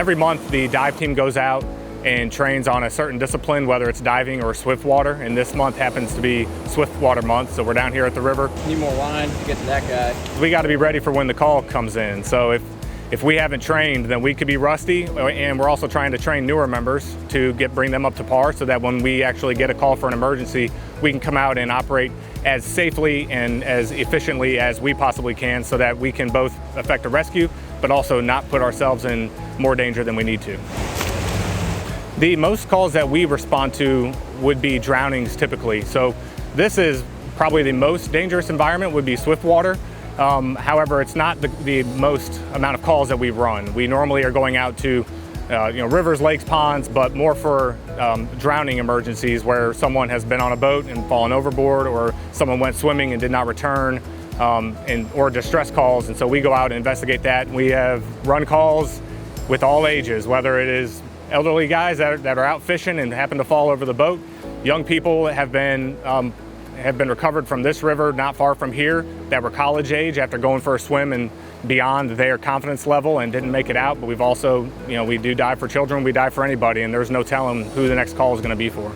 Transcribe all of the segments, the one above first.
Every month the dive team goes out and trains on a certain discipline, whether it's diving or swift water, and this month happens to be swift water month, so we're down here at the river. Need more line to get to that guy. We got to be ready for when the call comes in, so if we haven't trained, then we could be rusty, and we're also trying to train newer members to bring them up to par so that when we actually get a call for an emergency, we can come out and operate as safely and as efficiently as we possibly can so that we can both effect a rescue, but also not put ourselves in more danger than we need to. The most calls that we respond to would be drownings typically. So this is probably the most dangerous environment would be swift water. However, it's not the most amount of calls that we run. We normally are going out to rivers, lakes, ponds, but more for drowning emergencies where someone has been on a boat and fallen overboard, or someone went swimming and did not return, or distress calls. And so we go out and investigate that. We have run calls with all ages, whether it is elderly guys that are out fishing and happen to fall over the boat. Young people have been recovered from this river not far from here that were college age after going for a swim and beyond their confidence level and didn't make it out. But we've also, we do dive for children, we dive for anybody, and there's no telling who the next call is going to be for.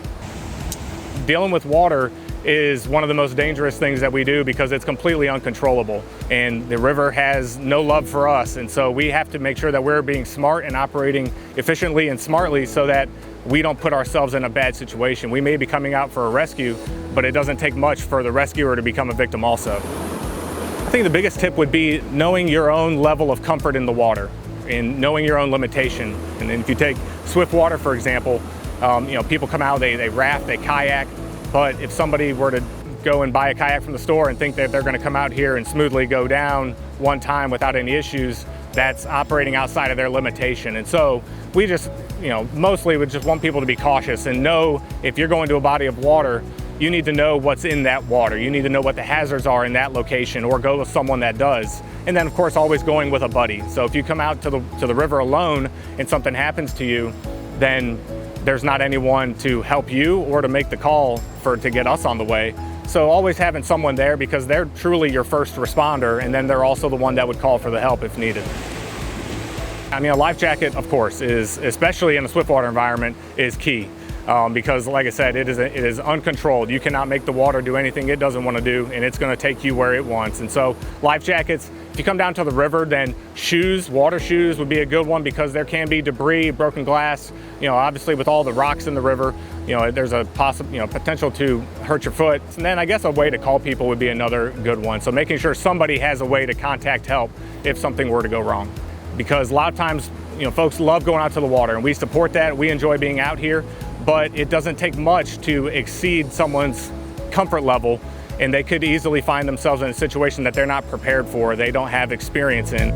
Dealing with water is one of the most dangerous things that we do because it's completely uncontrollable, and the river has no love for us, and so we have to make sure that we're being smart and operating efficiently and smartly so that we don't put ourselves in a bad situation. We may be coming out for a rescue, but it doesn't take much for the rescuer to become a victim also. I think the biggest tip would be knowing your own level of comfort in the water and knowing your own limitation. And then if you take swift water, for example, people come out, they raft, they kayak, but if somebody were to go and buy a kayak from the store and think that they're going to come out here and smoothly go down one time without any issues, that's operating outside of their limitation. And so we just, mostly would just want people to be cautious and know if you're going to a body of water, you need to know what's in that water. You need to know what the hazards are in that location, or go with someone that does. And then of course always going with a buddy. So if you come out to the river alone and something happens to you, then there's not anyone to help you or to make the call to get us on the way. So always having someone there, because they're truly your first responder, and then they're also the one that would call for the help if needed. I mean, a life jacket, of course, is, especially in a swiftwater environment, is key. Because like I said, it is uncontrolled. You cannot make the water do anything it doesn't want to do, and it's going to take you where it wants. And so life jackets, if you come down to the river, then shoes, water shoes would be a good one, because there can be debris, broken glass. Obviously with all the rocks in the river, there's a potential to hurt your foot. And then I guess a way to call people would be another good one. So making sure somebody has a way to contact help if something were to go wrong. Because a lot of times, folks love going out to the water, and we support that. We enjoy being out here. But it doesn't take much to exceed someone's comfort level, and they could easily find themselves in a situation that they're not prepared for, they don't have experience in.